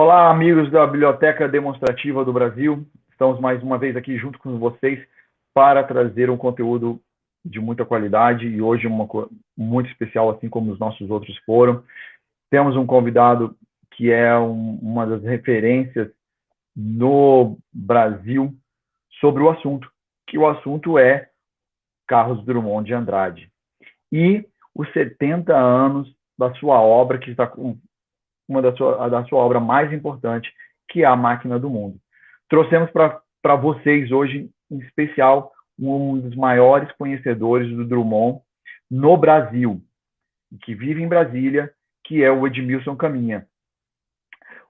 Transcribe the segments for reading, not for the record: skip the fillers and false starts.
Olá, amigos da Biblioteca Demonstrativa do Brasil. Estamos mais uma vez aqui junto com vocês para trazer um conteúdo de muita qualidade e hoje muito especial, assim como os nossos outros foram. Temos um convidado que é uma das referências no Brasil sobre o assunto, que o assunto é Carlos Drummond de Andrade e os 70 anos da sua obra, que está com da sua obra mais importante, que é A Máquina do Mundo. Trouxemos para vocês hoje, em especial, um dos maiores conhecedores do Drummond no Brasil, que vive em Brasília, que é o Edmilson Caminha.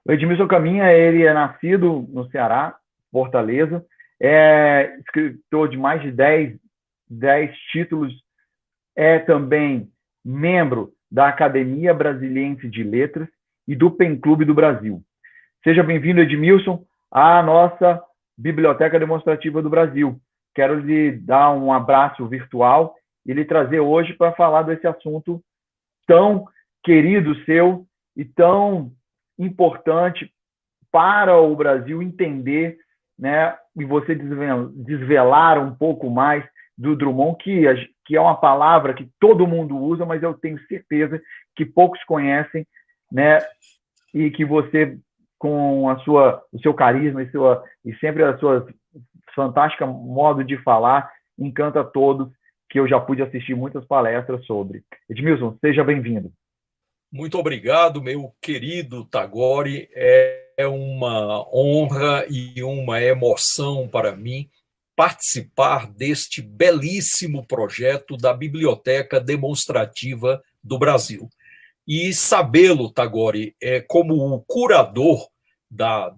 O Edmilson Caminha, ele é nascido no Ceará, Fortaleza, é escritor de mais de 10 títulos, é também membro da Academia Brasiliense de Letras e do PEN Clube do Brasil. Seja bem-vindo, Edmilson, à nossa Biblioteca Demonstrativa do Brasil. Quero lhe dar um abraço virtual e lhe trazer hoje para falar desse assunto tão querido seu e tão importante para o Brasil entender, né, e você desvelar um pouco mais do Drummond, que é uma palavra que todo mundo usa, mas eu tenho certeza que poucos conhecem, né? E que você, com o seu carisma e sempre a sua fantástica modo de falar, encanta todos, que eu já pude assistir muitas palestras sobre. Edmilson, seja bem-vindo. Muito obrigado, meu querido Tagore. É uma honra e uma emoção para mim participar deste belíssimo projeto da Biblioteca Demonstrativa do Brasil. E sabê-lo, Tagore, como o curador da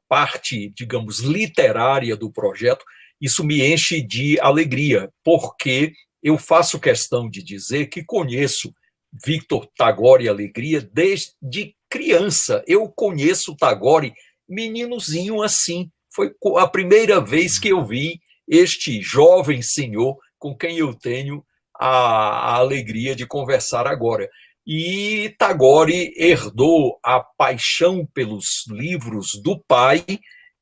parte, digamos, literária do projeto, isso me enche de alegria, porque eu faço questão de dizer que conheço Victor Tagore Alegria desde criança. Eu conheço Tagore meninozinho assim. Foi a primeira vez que eu vi este jovem senhor com quem eu tenho a alegria de conversar agora. E Tagore herdou a paixão pelos livros do pai,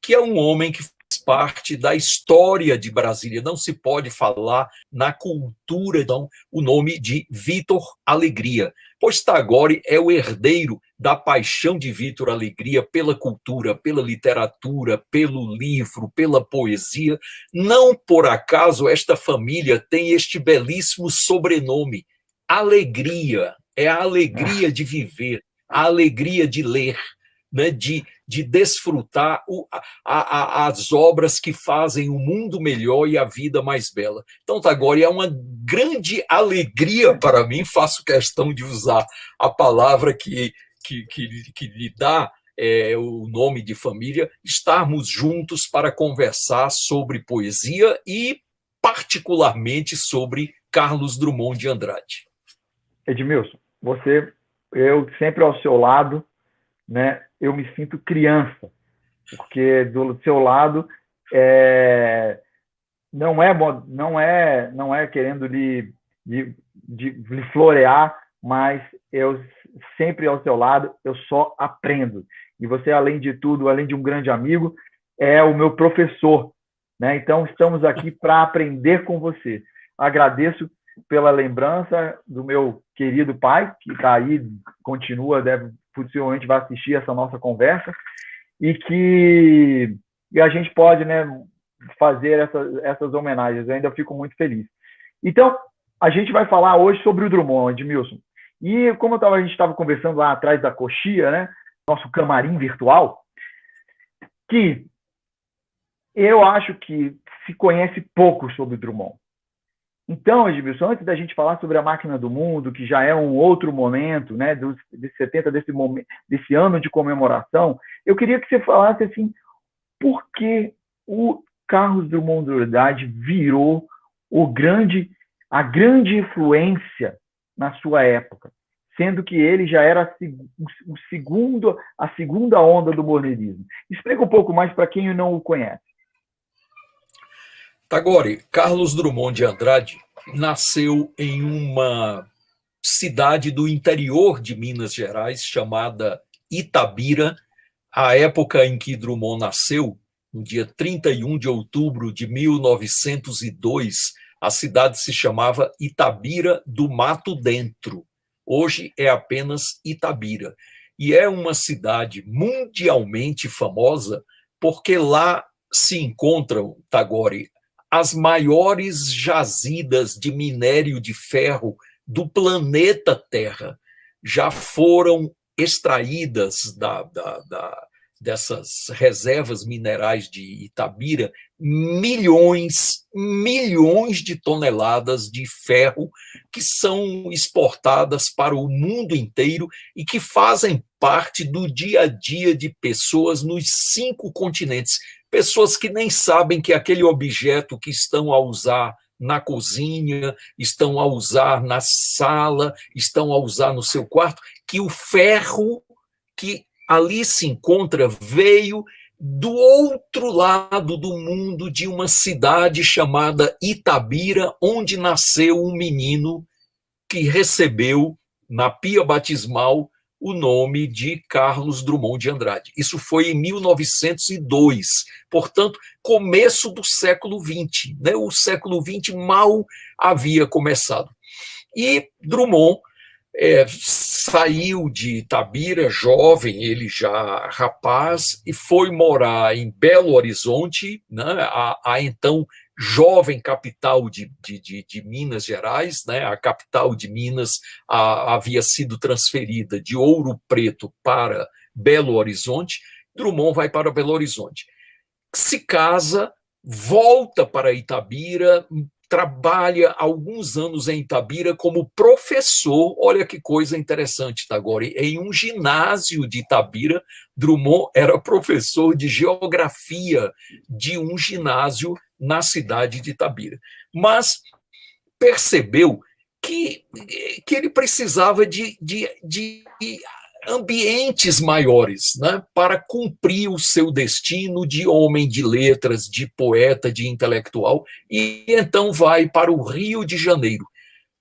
que é um homem que faz parte da história de Brasília. Não se pode falar na cultura, então, o nome de Victor Alegria, pois Tagore é o herdeiro da paixão de Victor Alegria pela cultura, pela literatura, pelo livro, pela poesia. Não por acaso esta família tem este belíssimo sobrenome, Alegria. É a alegria de viver, a alegria de ler, né? de desfrutar as obras que fazem o mundo melhor e a vida mais bela. Então, Tagore, é uma grande alegria para mim, faço questão de usar a palavra que lhe dá o nome de família, estarmos juntos para conversar sobre poesia e, particularmente, sobre Carlos Drummond de Andrade. Edmilson, eu sempre ao seu lado, né? Eu me sinto criança, porque do seu lado não é querendo lhe florear, mas eu sempre ao seu lado eu só aprendo. E você, além de tudo, além de um grande amigo, é o meu professor, né? Então estamos aqui para aprender com você. Agradeço pela lembrança do meu querido pai, que está aí, continua, possivelmente vai assistir essa nossa conversa, e a gente pode, né, fazer essas homenagens. Eu ainda fico muito feliz. Então, a gente vai falar hoje sobre o Drummond, Edmilson. E como a gente estava conversando lá atrás da coxia, né, nosso camarim virtual, que eu acho que se conhece pouco sobre o Drummond. Então, Edmilson, antes da gente falar sobre A Máquina do Mundo, que já é um outro momento, né, dos 70, desse ano de comemoração, eu queria que você falasse assim, por que o Carlos Drummond de Andrade virou a grande influência na sua época, sendo que ele já era a segunda onda do modernismo. Explica um pouco mais para quem não o conhece. Tagore, Carlos Drummond de Andrade nasceu em uma cidade do interior de Minas Gerais chamada Itabira, a época em que Drummond nasceu, no dia 31 de outubro de 1902, a cidade se chamava Itabira do Mato Dentro. Hoje é apenas Itabira. E é uma cidade mundialmente famosa porque lá se encontram, Tagore, as maiores jazidas de minério de ferro do planeta Terra. Já foram extraídas dessas reservas minerais de Itabira milhões de toneladas de ferro que são exportadas para o mundo inteiro e que fazem parte do dia a dia de pessoas nos 5 continentes. Pessoas que nem sabem que aquele objeto que estão a usar na cozinha, estão a usar na sala, estão a usar no seu quarto, que o ferro que ali se encontra veio do outro lado do mundo, de uma cidade chamada Itabira, onde nasceu um menino que recebeu, na pia batismal, o nome de Carlos Drummond de Andrade. Isso foi em 1902, portanto, começo do século XX. Né? O século XX mal havia começado. E Drummond saiu de Itabira, jovem, ele já rapaz, e foi morar em Belo Horizonte, né, a então jovem capital de Minas Gerais, né, a capital de Minas havia sido transferida de Ouro Preto para Belo Horizonte. Drummond vai para Belo Horizonte, se casa, volta para Itabira, trabalha alguns anos em Itabira como professor. Olha que coisa interessante, Tagore. Em um ginásio de Itabira, Drummond era professor de geografia de um ginásio na cidade de Itabira. Mas percebeu que ele precisava de ambientes maiores, né, para cumprir o seu destino de homem de letras, de poeta, de intelectual, e então vai para o Rio de Janeiro,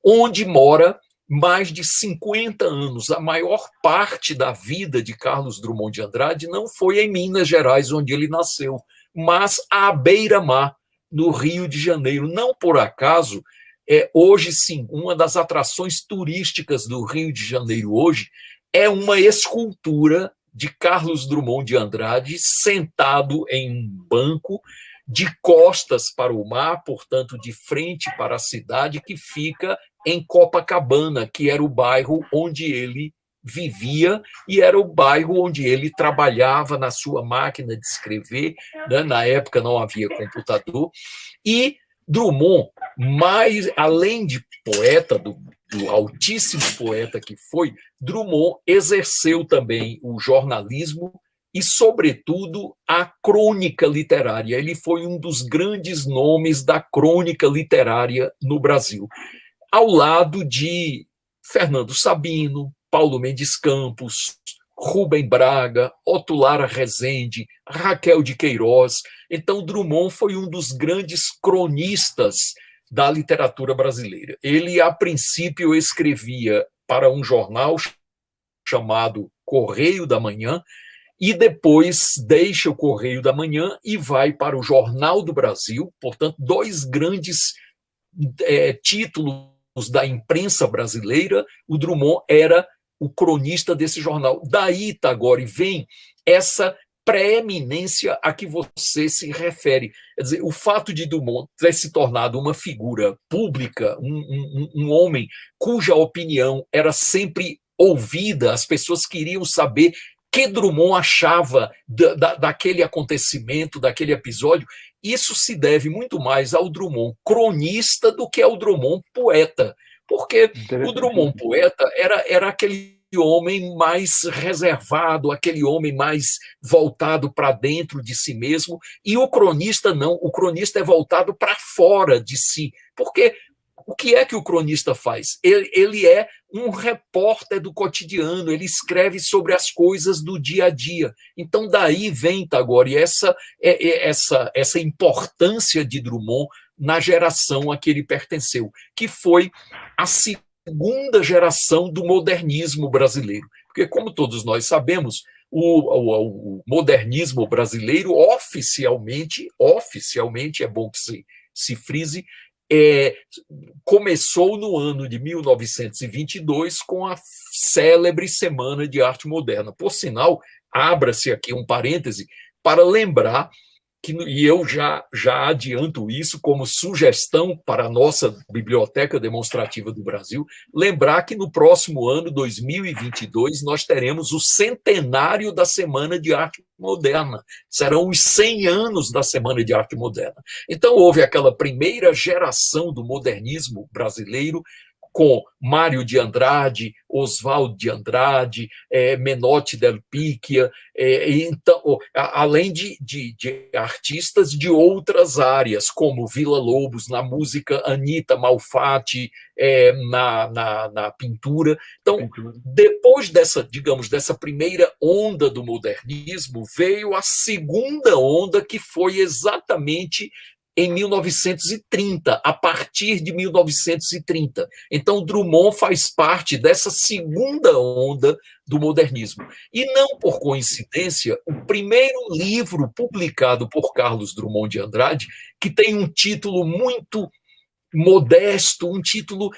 onde mora mais de 50 anos. A maior parte da vida de Carlos Drummond de Andrade não foi em Minas Gerais, onde ele nasceu, mas à beira-mar, no Rio de Janeiro. Não por acaso, hoje sim, uma das atrações turísticas do Rio de Janeiro hoje é uma escultura de Carlos Drummond de Andrade sentado em um banco, de costas para o mar, portanto, de frente para a cidade, que fica em Copacabana, que era o bairro onde ele vivia e era o bairro onde ele trabalhava na sua máquina de escrever, né? Na época não havia computador. E Drummond, além de poeta, do altíssimo poeta que foi, Drummond exerceu também o jornalismo e, sobretudo, a crônica literária. Ele foi um dos grandes nomes da crônica literária no Brasil, ao lado de Fernando Sabino, Paulo Mendes Campos, Rubem Braga, Otto Lara Rezende, Raquel de Queiroz. Então, Drummond foi um dos grandes cronistas da literatura brasileira. Ele, a princípio, escrevia para um jornal chamado Correio da Manhã, e depois deixa o Correio da Manhã e vai para o Jornal do Brasil, portanto, 2 grandes títulos da imprensa brasileira. O Drummond era o cronista desse jornal. Daí, Tagore, vem essa preeminência a que você se refere. Quer dizer, o fato de Drummond ter se tornado uma figura pública, um homem cuja opinião era sempre ouvida, as pessoas queriam saber o que Drummond achava daquele acontecimento, daquele episódio. Isso se deve muito mais ao Drummond cronista do que ao Drummond poeta, porque o Drummond poeta era aquele homem mais reservado, aquele homem mais voltado para dentro de si mesmo, e o cronista não, o cronista é voltado para fora de si, porque o que é que o cronista faz? Ele é um repórter do cotidiano, ele escreve sobre as coisas do dia a dia. Então, daí vem, Tagore, essa importância de Drummond na geração a que ele pertenceu, que foi a segunda geração do modernismo brasileiro. Porque porque, como todos nós sabemos, o modernismo brasileiro oficialmente, é bom que se frise, começou no ano de 1922 com a célebre Semana de Arte Moderna. Por sinal, abra-se aqui um parêntese para lembrar e eu já adianto isso como sugestão para a nossa Biblioteca Demonstrativa do Brasil, lembrar que no próximo ano, 2022, nós teremos o centenário da Semana de Arte Moderna. Serão os 100 anos da Semana de Arte Moderna. Então, houve aquela primeira geração do modernismo brasileiro, com Mário de Andrade, Oswaldo de Andrade, Menotti del Picchia, então, além de artistas de outras áreas, como Villa-Lobos, na música, Anita Malfatti, na pintura. Então, depois dessa primeira onda do modernismo, veio a segunda onda, que foi exatamente em 1930, a partir de 1930. Então, Drummond faz parte dessa segunda onda do modernismo. E não por coincidência, o primeiro livro publicado por Carlos Drummond de Andrade, que tem um título muito modesto, um título,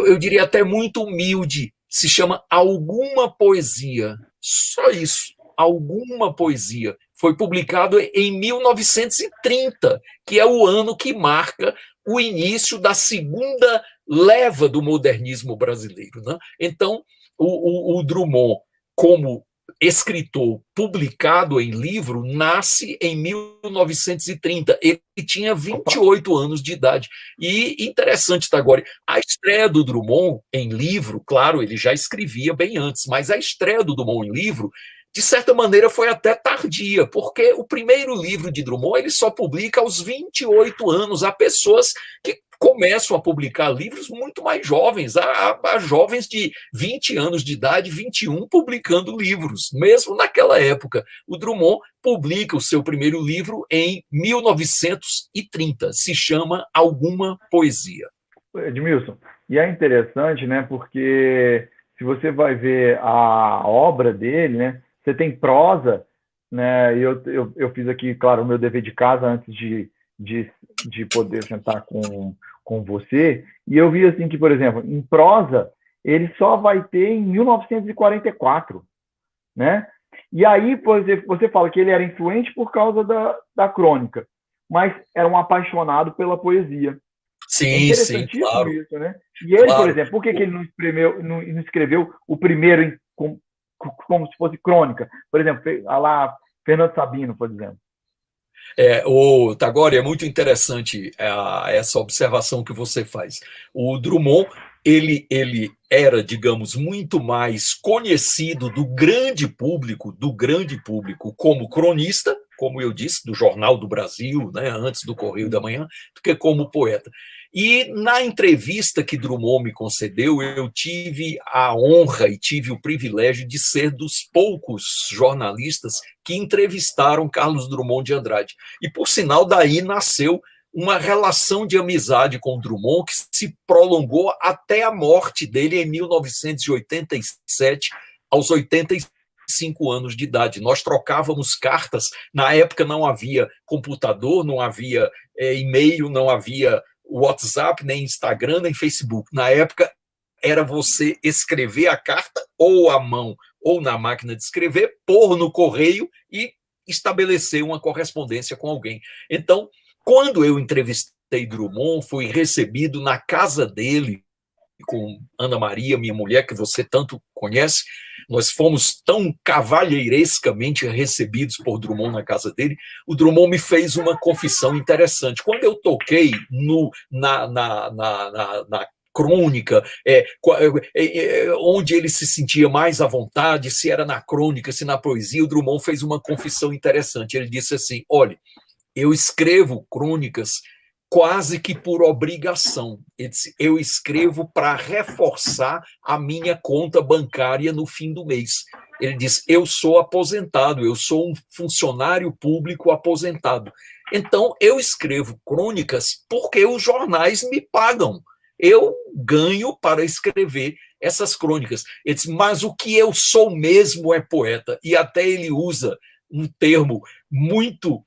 eu diria até muito humilde, se chama Alguma Poesia. Só isso, Alguma Poesia. Foi publicado em 1930, que é o ano que marca o início da segunda leva do modernismo brasileiro, né? Então, o Drummond, como escritor publicado em livro, nasce em 1930. Ele tinha 28 anos de idade. E interessante, Tagore, a estreia do Drummond em livro, claro, ele já escrevia bem antes, mas a estreia do Drummond em livro, de certa maneira, foi até tardia, porque o primeiro livro de Drummond ele só publica aos 28 anos. Há pessoas que começam a publicar livros muito mais jovens, há jovens de 20 anos de idade, 21, publicando livros, mesmo naquela época. O Drummond publica o seu primeiro livro em 1930, se chama Alguma Poesia. Edmilson, e é interessante, né, porque se você vai ver a obra dele, né, você tem prosa, né, e eu fiz aqui, claro, o meu dever de casa antes de poder sentar com você, e eu vi assim que, por exemplo, em prosa, ele só vai ter em 1944, né? E aí você fala que ele era influente por causa da crônica, mas era um apaixonado pela poesia. Sim, sim, claro. Isso, né? E ele, claro, por exemplo, por que ele não escreveu o primeiro como se fosse crônica? Por exemplo, lá Fernando Sabino, por exemplo. Tagore, é muito interessante essa observação que você faz. O Drummond, ele era, digamos, muito mais conhecido do grande público como cronista, como eu disse, do Jornal do Brasil, né, antes do Correio da Manhã, do que como poeta. E na entrevista que Drummond me concedeu, eu tive a honra e tive o privilégio de ser dos poucos jornalistas que entrevistaram Carlos Drummond de Andrade. E, por sinal, daí nasceu uma relação de amizade com Drummond que se prolongou até a morte dele em 1987, aos 85 anos de idade. Nós trocávamos cartas. Na época não havia computador, não havia e-mail, não havia WhatsApp, nem Instagram, nem Facebook. Na época, era você escrever a carta ou à mão ou na máquina de escrever, pôr no correio e estabelecer uma correspondência com alguém. Então, quando eu entrevistei Drummond, fui recebido na casa dele, com Ana Maria, minha mulher, que você tanto conhece. Nós fomos tão cavalheirescamente recebidos por Drummond na casa dele. O Drummond me fez uma confissão interessante. Quando eu toquei na crônica, onde ele se sentia mais à vontade, se era na crônica, se na poesia, o Drummond fez uma confissão interessante. Ele disse assim: olha, eu escrevo crônicas quase que por obrigação. Eu escrevo para reforçar a minha conta bancária no fim do mês. Ele diz: eu sou aposentado, eu sou um funcionário público aposentado. Então, eu escrevo crônicas porque os jornais me pagam. Eu ganho para escrever essas crônicas. Ele diz, mas o que eu sou mesmo é poeta. E até ele usa um termo muito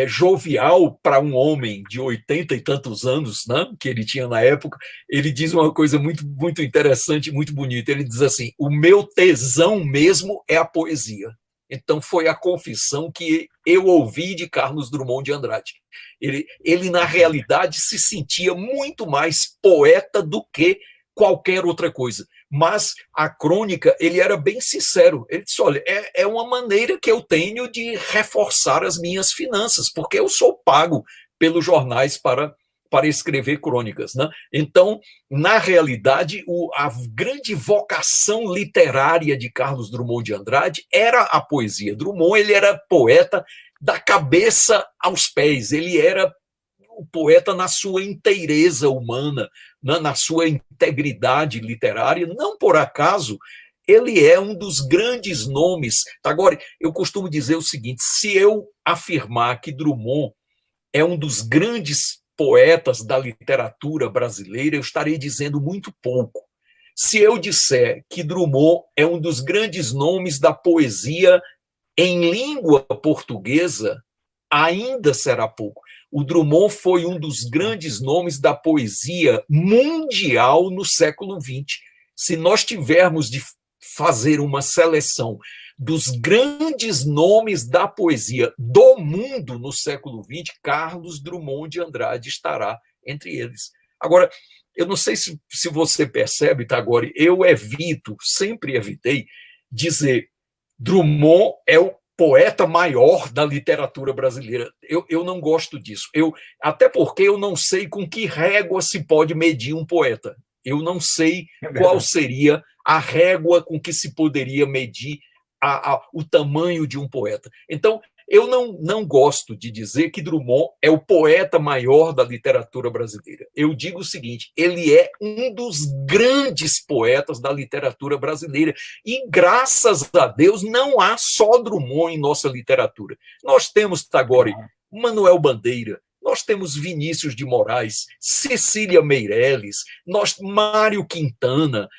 jovial para um homem de 80 e tantos anos, né, que ele tinha na época. Ele diz uma coisa muito, muito interessante, muito bonita. Ele diz assim, o meu tesão mesmo é a poesia. Então, foi a confissão que eu ouvi de Carlos Drummond de Andrade. Ele, na realidade, se sentia muito mais poeta do que qualquer outra coisa. Mas a crônica, ele era bem sincero. Ele disse, olha, é uma maneira que eu tenho de reforçar as minhas finanças, porque eu sou pago pelos jornais para escrever crônicas, né? Então, na realidade, a grande vocação literária de Carlos Drummond de Andrade era a poesia. Drummond, ele era poeta da cabeça aos pés, ele era o poeta na sua inteireza humana, né? Na sua integridade literária. Não por acaso, ele é um dos grandes nomes. Agora, eu costumo dizer o seguinte, se eu afirmar que Drummond é um dos grandes poetas da literatura brasileira, eu estarei dizendo muito pouco. Se eu disser que Drummond é um dos grandes nomes da poesia em língua portuguesa, ainda será pouco. O Drummond foi um dos grandes nomes da poesia mundial no século XX. Se nós tivermos de fazer uma seleção dos grandes nomes da poesia do mundo no século XX, Carlos Drummond de Andrade estará entre eles. Agora, eu não sei se você percebe, Tagore, eu sempre evitei dizer Drummond é o poeta maior da literatura brasileira. Eu não gosto disso. Até porque eu não sei com que régua se pode medir um poeta. Eu não sei qual seria a régua com que se poderia medir o tamanho de um poeta. Então, eu não gosto de dizer que Drummond é o poeta maior da literatura brasileira. Eu digo o seguinte, ele é um dos grandes poetas da literatura brasileira. E, graças a Deus, não há só Drummond em nossa literatura. Nós temos, Tagore, Manuel Bandeira, nós temos Vinícius de Moraes, Cecília Meirelles, Mário Quintana,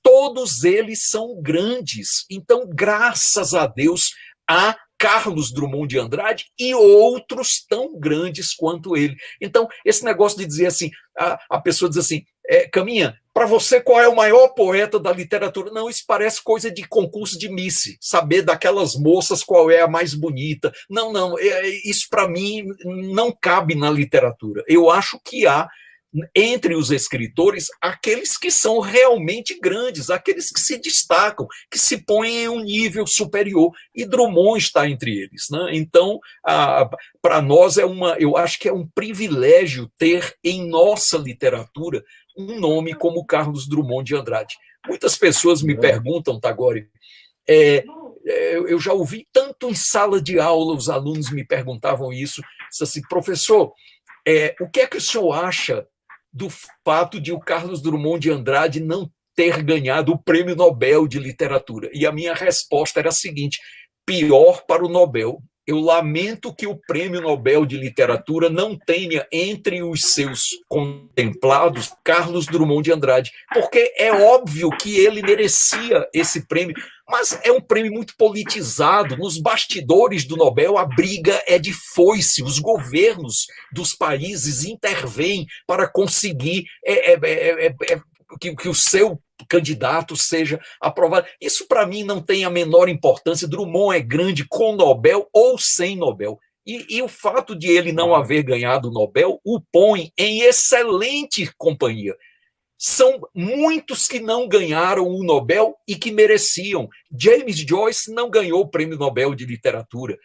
todos eles são grandes. Então, graças a Deus, há Carlos Drummond de Andrade e outros tão grandes quanto ele. Então, esse negócio de dizer assim, a pessoa diz assim, Caminha, para você qual é o maior poeta da literatura? Não, isso parece coisa de concurso de Miss, saber daquelas moças qual é a mais bonita. Não, isso para mim não cabe na literatura. Eu acho que há entre os escritores aqueles que são realmente grandes, aqueles que se destacam, que se põem em um nível superior, e Drummond está entre eles, né? Então, para nós eu acho que é um privilégio ter em nossa literatura um nome como Carlos Drummond de Andrade. Muitas pessoas me perguntam, Tagore, eu já ouvi tanto em sala de aula, os alunos me perguntavam isso, assim, professor, o que é que o senhor acha do fato de o Carlos Drummond de Andrade não ter ganhado o Prêmio Nobel de Literatura? E a minha resposta era a seguinte, pior para o Nobel. Eu lamento que o Prêmio Nobel de Literatura não tenha entre os seus contemplados Carlos Drummond de Andrade, porque é óbvio que ele merecia esse prêmio, mas é um prêmio muito politizado. Nos bastidores do Nobel, a briga é de foice. Os governos dos países intervêm para conseguir que o seu candidato seja aprovado. Isso, para mim, não tem a menor importância. Drummond é grande com Nobel ou sem Nobel. E o fato de ele não haver ganhado o Nobel o põe em excelente companhia. São muitos que não ganharam o Nobel e que mereciam. James Joyce não ganhou o Prêmio Nobel de Literatura.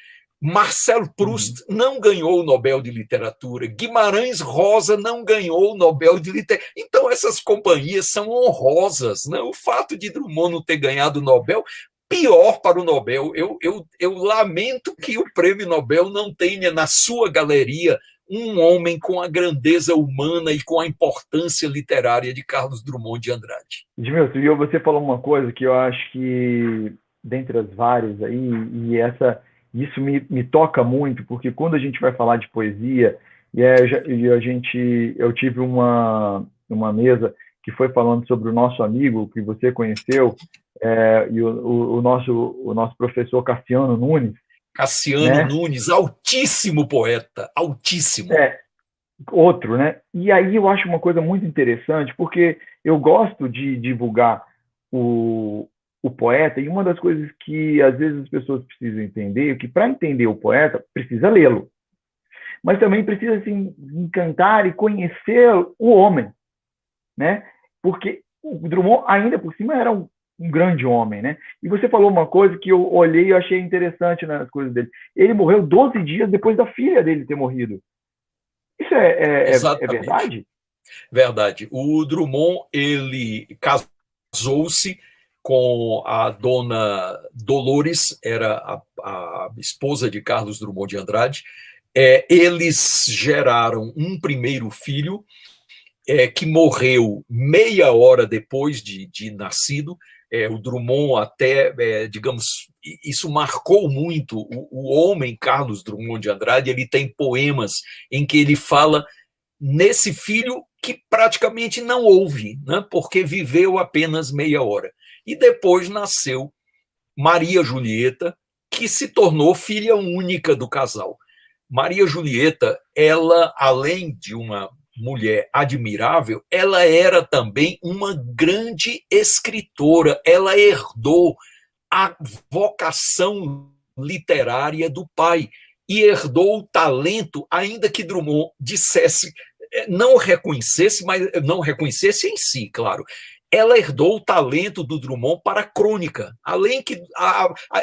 Marcel Proust não ganhou o Nobel de Literatura. Guimarães Rosa não ganhou o Nobel de Literatura. Então, essas companhias são honrosas, né? O fato de Drummond não ter ganhado o Nobel, pior para o Nobel. Eu lamento que o Prêmio Nobel não tenha na sua galeria um homem com a grandeza humana e com a importância literária de Carlos Drummond de Andrade. Edmilson, e você falou uma coisa que eu acho que, dentre as várias aí, isso me toca muito, porque quando a gente vai falar de poesia, eu tive uma mesa que foi falando sobre o nosso amigo que você conheceu, e o nosso professor Cassiano Nunes, Cassiano né? Nunes, altíssimo poeta, altíssimo. Outro, né? E aí eu acho uma coisa muito interessante, porque eu gosto de divulgar o poeta, e uma das coisas que às vezes as pessoas precisam entender é que para entender o poeta, precisa lê-lo, mas também precisa se encantar e conhecer o homem, né? Porque o Drummond, ainda por cima, era um grande homem, né? E você falou uma coisa que eu olhei e achei interessante nas coisas dele. Ele morreu 12 dias depois da filha dele ter morrido. Isso é Exatamente. verdade? Verdade. O Drummond, ele casou-se com a dona Dolores, era a esposa de Carlos Drummond de Andrade. Eles geraram um primeiro filho, que morreu meia hora depois de nascido. O Drummond até, digamos, isso marcou muito o homem Carlos Drummond de Andrade. Ele tem poemas em que ele fala nesse filho que praticamente não houve, né, porque viveu apenas meia hora. E depois nasceu Maria Julieta, que se tornou filha única do casal. Maria Julieta, ela, além de uma mulher admirável, ela era também uma grande escritora. Ela herdou a vocação literária do pai e herdou o talento, ainda que Drummond dissesse, não reconhecesse, mas não reconhecesse em si, claro. Ela herdou o talento do Drummond para a crônica. Além que,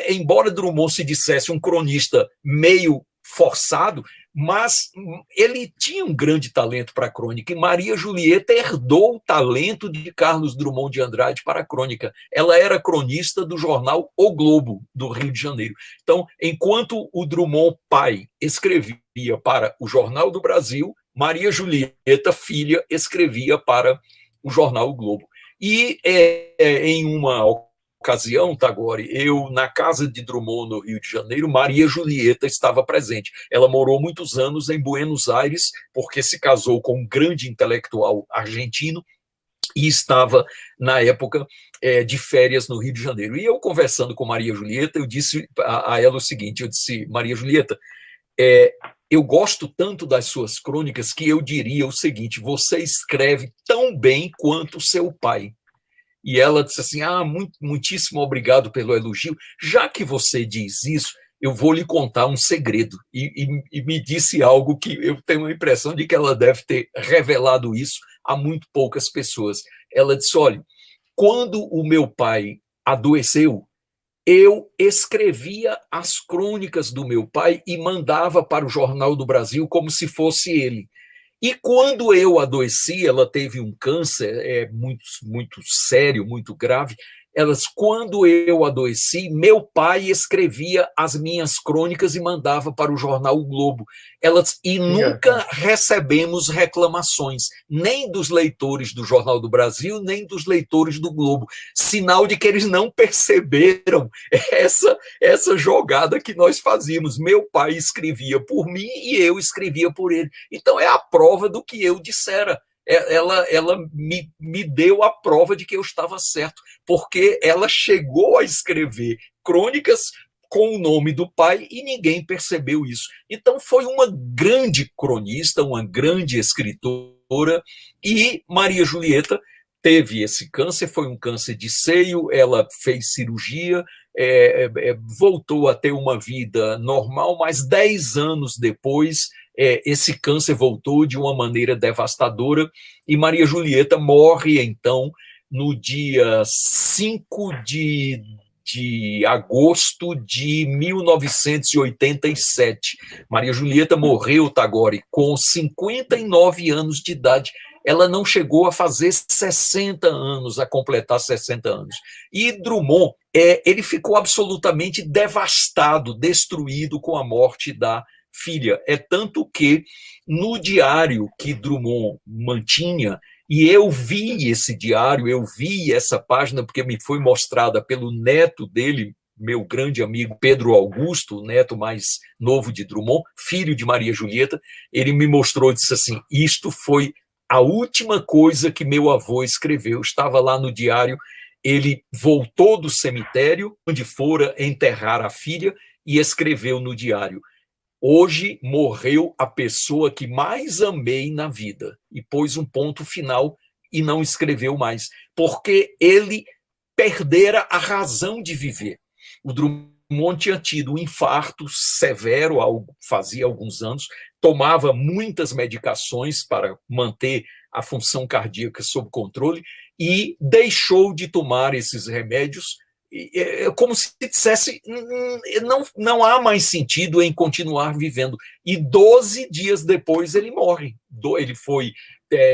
embora Drummond se dissesse um cronista meio forçado, mas ele tinha um grande talento para a crônica, e Maria Julieta herdou o talento de Carlos Drummond de Andrade para a crônica. Ela era cronista do jornal O Globo, do Rio de Janeiro. Então, enquanto o Drummond pai escrevia para o Jornal do Brasil, Maria Julieta, filha, escrevia para o jornal O Globo. E em uma ocasião, Tagore, eu, na casa de Drummond, no Rio de Janeiro, Maria Julieta estava presente. Ela morou muitos anos em Buenos Aires, porque se casou com um grande intelectual argentino e estava, na época, de férias no Rio de Janeiro. E eu, conversando com Maria Julieta, eu disse a ela o seguinte, eu disse, Maria Julieta, eu gosto tanto das suas crônicas que eu diria o seguinte, você escreve tão bem quanto seu pai. E ela disse assim, muitíssimo obrigado pelo elogio. Já que você diz isso, eu vou lhe contar um segredo. E me disse algo que eu tenho a impressão de que ela deve ter revelado isso a muito poucas pessoas. Ela disse, olha, quando o meu pai adoeceu, eu escrevia as crônicas do meu pai e mandava para o Jornal do Brasil como se fosse ele. E quando eu adoeci, ela teve um câncer muito, muito sério, muito grave. Quando eu adoeci, meu pai escrevia as minhas crônicas e mandava para o jornal O Globo. E nunca recebemos reclamações, nem dos leitores do Jornal do Brasil, nem dos leitores do Globo. Sinal de que eles não perceberam essa jogada que nós fazíamos. Meu pai escrevia por mim e eu escrevia por ele. Então é a prova do que eu dissera. Ela me deu a prova de que eu estava certo, porque ela chegou a escrever crônicas com o nome do pai e ninguém percebeu isso. Então foi uma grande cronista, uma grande escritora, e Maria Julieta teve esse câncer, foi um câncer de seio, ela fez cirurgia, voltou a ter uma vida normal, mas 10 anos depois esse câncer voltou de uma maneira devastadora e Maria Julieta morre, então, no dia 5 de agosto de 1987. Maria Julieta morreu, Tagore, com 59 anos de idade. Ela não chegou a fazer 60 anos, a completar 60 anos. E Drummond, ele ficou absolutamente devastado, destruído com a morte da filha. É tanto que no diário que Drummond mantinha, e eu vi esse diário, eu vi essa página, porque me foi mostrada pelo neto dele, meu grande amigo Pedro Augusto, o neto mais novo de Drummond, filho de Maria Julieta, ele me mostrou e disse assim, isto foi a última coisa que meu avô escreveu. Estava lá no diário, ele voltou do cemitério, onde fora enterrar a filha, e escreveu no diário: hoje morreu a pessoa que mais amei na vida. E pôs um ponto final e não escreveu mais, porque ele perdera a razão de viver. O Drummond tinha tido um infarto severo, fazia alguns anos, tomava muitas medicações para manter a função cardíaca sob controle e deixou de tomar esses remédios, como se dissesse, não há mais sentido em continuar vivendo. E 12 dias depois ele morre. Ele foi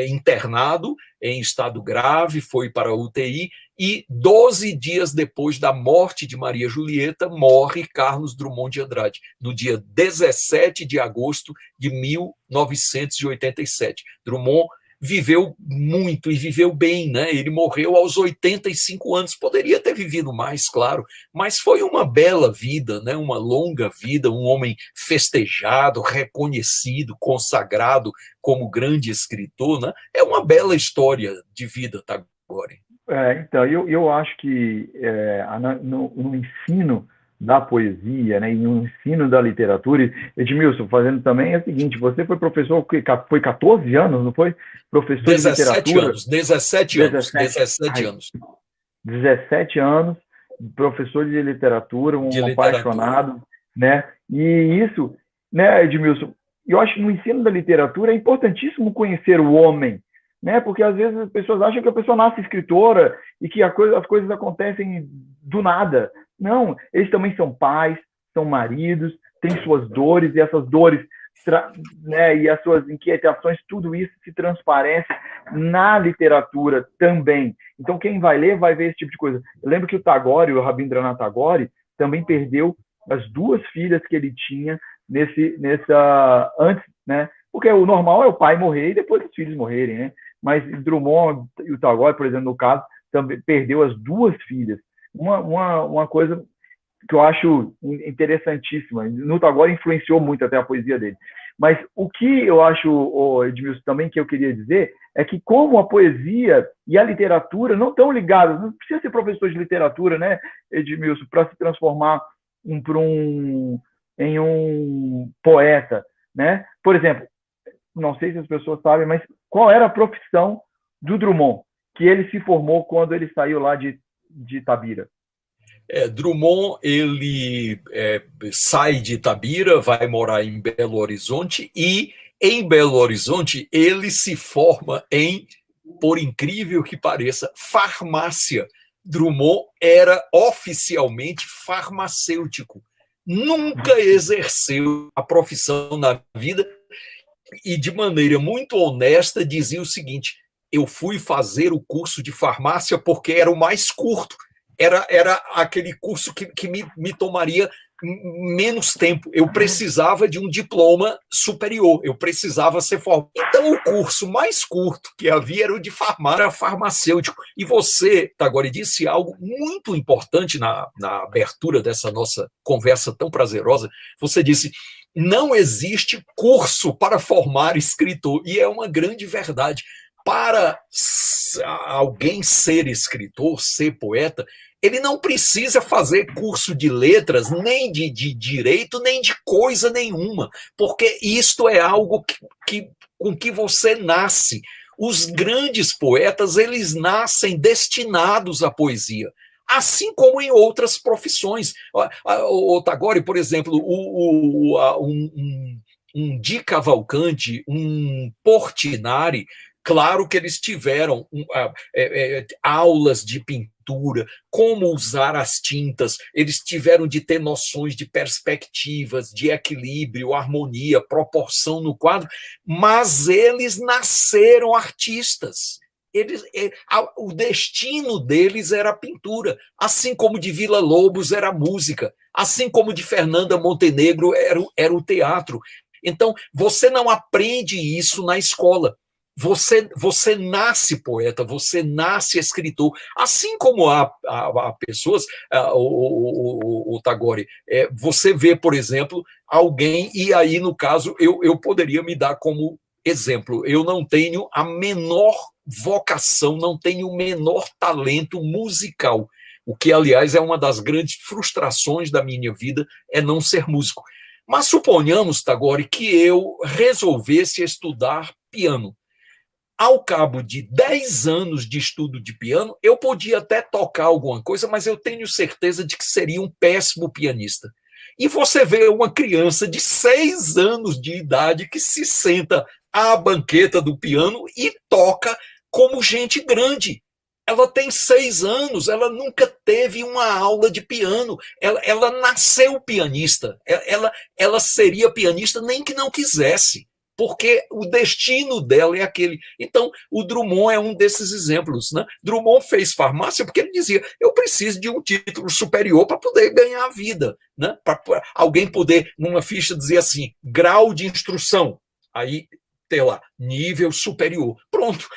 internado em estado grave, foi para a UTI, e 12 dias depois da morte de Maria Julieta, morre Carlos Drummond de Andrade, no dia 17 de agosto de 1987. Drummond viveu muito e viveu bem, né? Ele morreu aos 85 anos, poderia ter vivido mais, claro, mas foi uma bela vida, né? Uma longa vida, um homem festejado, reconhecido, consagrado como grande escritor, né? É uma bela história de vida, Tagore. Então, eu acho que no ensino da poesia, né, e no ensino da literatura, Edmilson, fazendo também é o seguinte: você foi professor, foi 14 anos, não foi? Professor 17 de literatura? Anos, 17 anos, 17 anos. 17 anos, professor de literatura, apaixonado, né? E isso, né, Edmilson, eu acho que no ensino da literatura é importantíssimo conhecer o homem, né? Porque às vezes as pessoas acham que a pessoa nasce escritora e que as coisas acontecem do nada. Não, eles também são pais, são maridos, têm suas dores, e essas dores, né, e as suas inquietações, tudo isso se transparece na literatura também. Então, quem vai ler vai ver esse tipo de coisa. Eu lembro que o Tagore, o Rabindranath Tagore, também perdeu as 2 filhas que ele tinha antes, né? Porque o normal é o pai morrer e depois os filhos morrerem, né? Mas Drummond e o Tagore, por exemplo, no caso, também perdeu as 2 filhas. Uma coisa que eu acho interessantíssima. No Tagore influenciou muito até a poesia dele. Mas o que eu acho, Edmilson, também que eu queria dizer é que como a poesia e a literatura não estão ligadas, não precisa ser professor de literatura, né, Edmilson, para se transformar em um poeta, né? Por exemplo, não sei se as pessoas sabem, mas qual era a profissão do Drummond, que ele se formou quando ele saiu lá de Itabira? Drummond, ele sai de Itabira, vai morar em Belo Horizonte, e em Belo Horizonte ele se forma em, por incrível que pareça, farmácia. Drummond era oficialmente farmacêutico. Nunca exerceu a profissão na vida e, de maneira muito honesta, dizia o seguinte: eu fui fazer o curso de farmácia porque era o mais curto. Era aquele curso que me tomaria menos tempo. Eu precisava de um diploma superior, eu precisava ser formado. Então, o curso mais curto que havia era o de farmacêutico. E você, Tagore, disse algo muito importante na abertura dessa nossa conversa tão prazerosa. Você disse: não existe curso para formar escritor. E é uma grande verdade. Para alguém ser escritor, ser poeta, ele não precisa fazer curso de letras, nem de direito, nem de coisa nenhuma, porque isto é algo com que você nasce. Os grandes poetas, eles nascem destinados à poesia, assim como em outras profissões. O Tagore, por exemplo, um Di Cavalcanti, um Portinari, claro que eles tiveram aulas de pintura, como usar as tintas, eles tiveram de ter noções de perspectivas, de equilíbrio, harmonia, proporção no quadro, mas eles nasceram artistas. O destino deles era a pintura, assim como de Villa-Lobos era a música, assim como de Fernanda Montenegro era o teatro. Então, você não aprende isso na escola. Você nasce poeta, você nasce escritor, assim como há pessoas, o Tagore, você vê, por exemplo, alguém, e aí, no caso, eu poderia me dar como exemplo, eu não tenho a menor vocação, não tenho o menor talento musical, o que, aliás, é uma das grandes frustrações da minha vida, é não ser músico. Mas suponhamos, Tagore, que eu resolvesse estudar piano. Ao cabo de 10 anos de estudo de piano, eu podia até tocar alguma coisa, mas eu tenho certeza de que seria um péssimo pianista. E você vê uma criança de 6 anos de idade que se senta à banqueta do piano e toca como gente grande. Ela tem 6 anos, ela nunca teve uma aula de piano, ela nasceu pianista, ela seria pianista nem que não quisesse, porque o destino dela é aquele. Então, o Drummond é um desses exemplos, né? Drummond fez farmácia porque ele dizia, eu preciso de um título superior para poder ganhar a vida, né? Para alguém poder, numa ficha, dizer assim, grau de instrução, aí ter lá, nível superior. Pronto,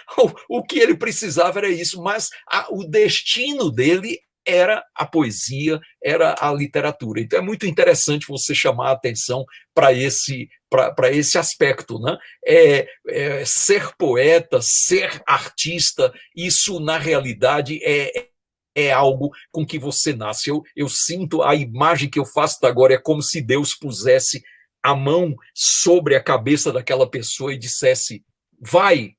o que ele precisava era isso, mas o destino dele era a poesia, era a literatura. Então é muito interessante você chamar a atenção para esse aspecto, né? Ser poeta, ser artista, isso na realidade é algo com que você nasce. Eu sinto, a imagem que eu faço agora é como se Deus pusesse a mão sobre a cabeça daquela pessoa e dissesse, vai,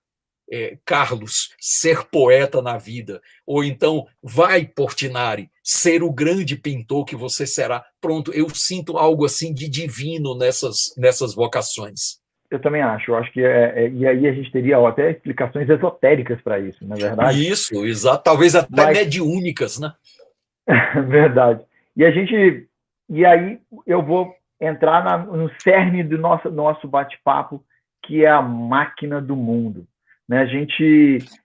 Carlos, ser poeta na vida, ou então, vai, Portinari, ser o grande pintor que você será. Pronto, eu sinto algo assim de divino nessas vocações. Eu também acho, eu acho que e aí a gente teria até explicações esotéricas para isso, não é verdade? Isso, exato, talvez até mediúnicas, né? Verdade. E aí eu vou entrar no cerne do nosso bate-papo, que é a máquina do mundo. Né?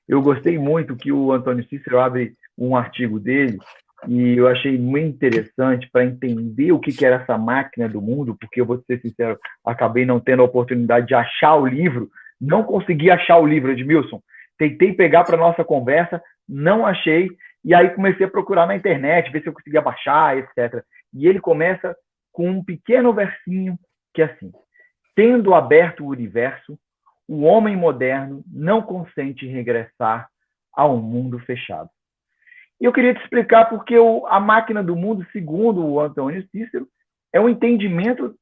Eu gostei muito que o Antônio Cícero abre um artigo dele, e eu achei muito interessante para entender o que era essa máquina do mundo, porque eu vou ser sincero, acabei não tendo a oportunidade de achar o livro, não consegui achar o livro, Edmilson. Tentei pegar para a nossa conversa, não achei, e aí comecei a procurar na internet, ver se eu conseguia baixar, etc. E ele começa com um pequeno versinho que é assim: tendo aberto o universo, o homem moderno não consente regressar a um mundo fechado. E eu queria te explicar porque a máquina do mundo, segundo o Antônio Cícero, é o entendimento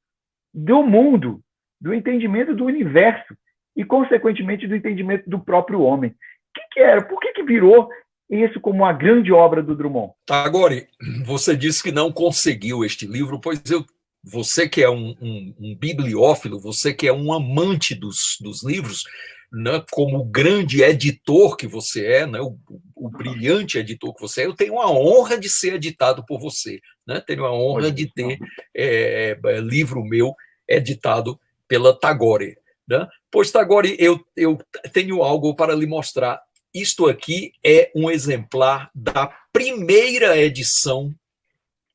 do mundo, do entendimento do universo e, consequentemente, do entendimento do próprio homem. O que era? Por que virou isso como uma grande obra do Drummond? Agora, você disse que não conseguiu este livro, pois você que é um bibliófilo, você que é um amante dos livros, né, como o grande editor que você é, né, o brilhante editor que você é, eu tenho a honra de ser editado por você, né, tenho a honra de ter livro meu editado pela Tagore. Né? Pois, Tagore, eu tenho algo para lhe mostrar. Isto aqui é um exemplar da primeira edição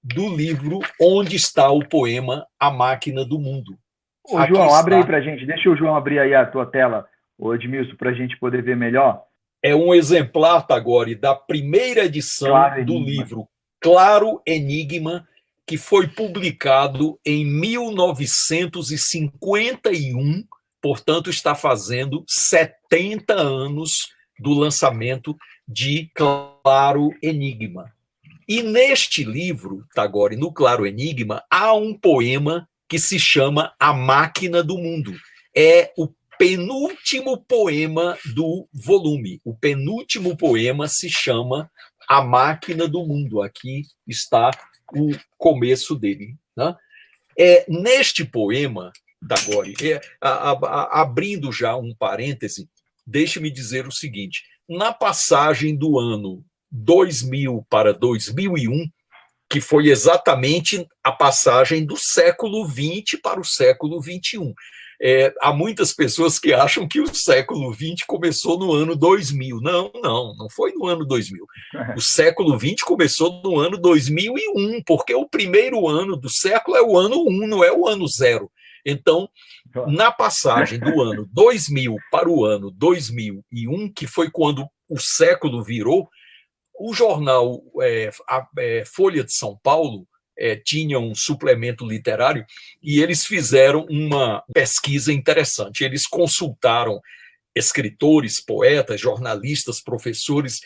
do livro onde está o poema A Máquina do Mundo. Ô, João, abre aí para a gente. Deixa o João abrir aí a tua tela, ô Edmilson, para a gente poder ver melhor. É um exemplar, Tagore, da primeira edição do livro Claro Enigma, que foi publicado em 1951, portanto está fazendo 70 anos do lançamento de Claro Enigma. E neste livro, Tagore, no Claro Enigma, há um poema que se chama A Máquina do Mundo. É o penúltimo poema do volume. O penúltimo poema se chama A Máquina do Mundo. Aqui está o começo dele. Né? Neste poema, Tagore, abrindo já um parêntese, deixe-me dizer o seguinte: na passagem do ano 2000 para 2001, que foi exatamente a passagem do século XX para o século XXI. Há muitas pessoas que acham que o século XX começou no ano 2000. Não foi no ano 2000. O século XX começou no ano 2001, porque o primeiro ano do século é o ano 1, não é o ano 0. Então, na passagem do ano 2000 para o ano 2001, que foi quando o século virou, o jornal Folha de São Paulo tinha um suplemento literário, e eles fizeram uma pesquisa interessante. Eles consultaram escritores, poetas, jornalistas, professores,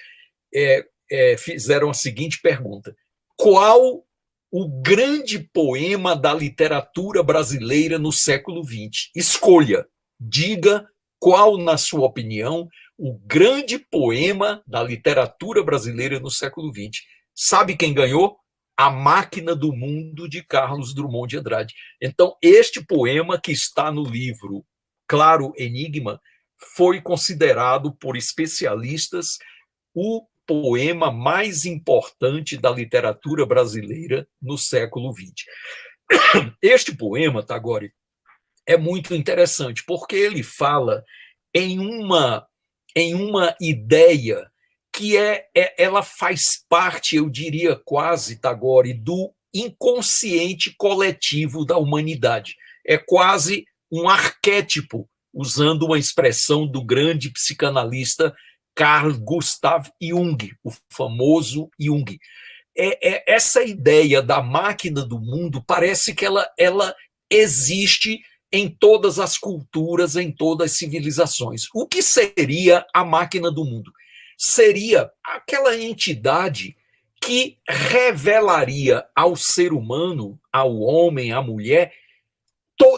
fizeram a seguinte pergunta: qual o grande poema da literatura brasileira no século XX? Escolha, diga qual, na sua opinião, o grande poema da literatura brasileira no século XX. Sabe quem ganhou? A Máquina do Mundo, de Carlos Drummond de Andrade. Então, este poema, que está no livro Claro Enigma, foi considerado por especialistas o poema mais importante da literatura brasileira no século XX. Este poema, Tagore, é muito interessante, porque ele fala em uma ideia que ela faz parte, eu diria quase, Tagore, do inconsciente coletivo da humanidade. É quase um arquétipo, usando uma expressão do grande psicanalista Carl Gustav Jung, o famoso Jung. Essa ideia da máquina do mundo parece que ela existe em todas as culturas, em todas as civilizações. O que seria a máquina do mundo? Seria aquela entidade que revelaria ao ser humano, ao homem, à mulher,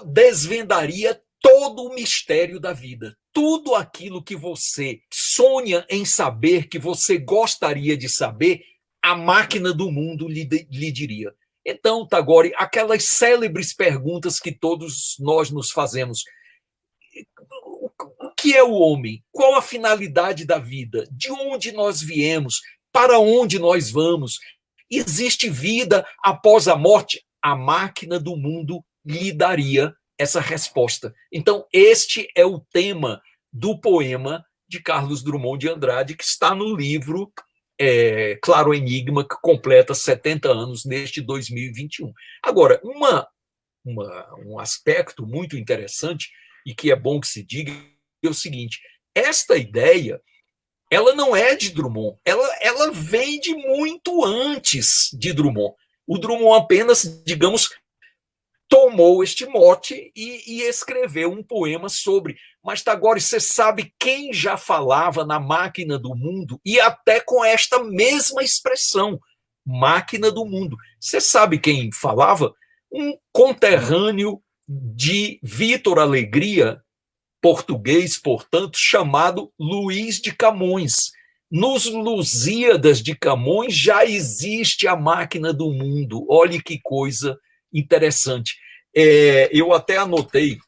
desvendaria todo o mistério da vida. Tudo aquilo que você sonha em saber, que você gostaria de saber, a máquina do mundo lhe diria. Então, Tagore, aquelas célebres perguntas que todos nós nos fazemos: o que é o homem? Qual a finalidade da vida? De onde nós viemos? Para onde nós vamos? Existe vida após a morte? A máquina do mundo lhe daria essa resposta. Então, este é o tema do poema de Carlos Drummond de Andrade, que está no livro Claro Enigma, que completa 70 anos neste 2021. Agora, um aspecto muito interessante, e que é bom que se diga, é o seguinte: esta ideia, ela não é de Drummond, ela vem de muito antes de Drummond. O Drummond apenas, digamos, tomou este mote e escreveu um poema sobre. Mas, Tagore, você sabe quem já falava na máquina do mundo, e até com esta mesma expressão, máquina do mundo? Você sabe quem falava? Um conterrâneo de Vítor Alegria, português, portanto, chamado Luís de Camões. Nos Lusíadas de Camões já existe a máquina do mundo. Olhe que coisa interessante. Eu até anotei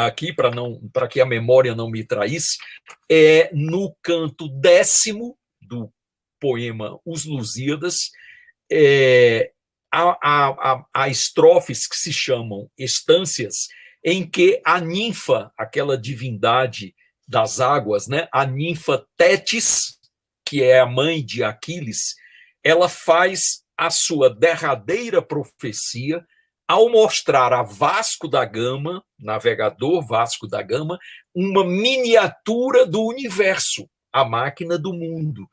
aqui, para que a memória não me traísse, no canto 10º do poema Os Lusíadas, há estrofes que se chamam estâncias, em que a ninfa, aquela divindade das águas, né, a ninfa Tétis, que é a mãe de Aquiles, ela faz a sua derradeira profecia ao mostrar a Vasco da Gama, navegador Vasco da Gama, uma miniatura do universo, a máquina do mundo,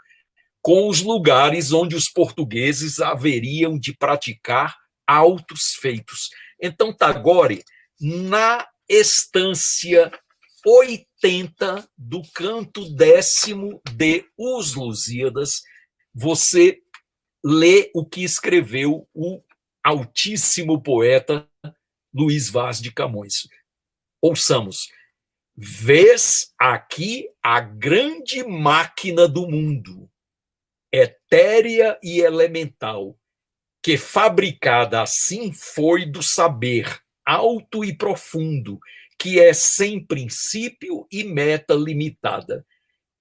com os lugares onde os portugueses haveriam de praticar altos feitos. Então, Tagore, na estância 80 do canto 10º de Os Lusíadas, você lê o que escreveu o altíssimo poeta Luís Vaz de Camões. Ouçamos: vês aqui a grande máquina do mundo, etérea e elemental, que fabricada assim foi do saber, alto e profundo, que é sem princípio e meta limitada.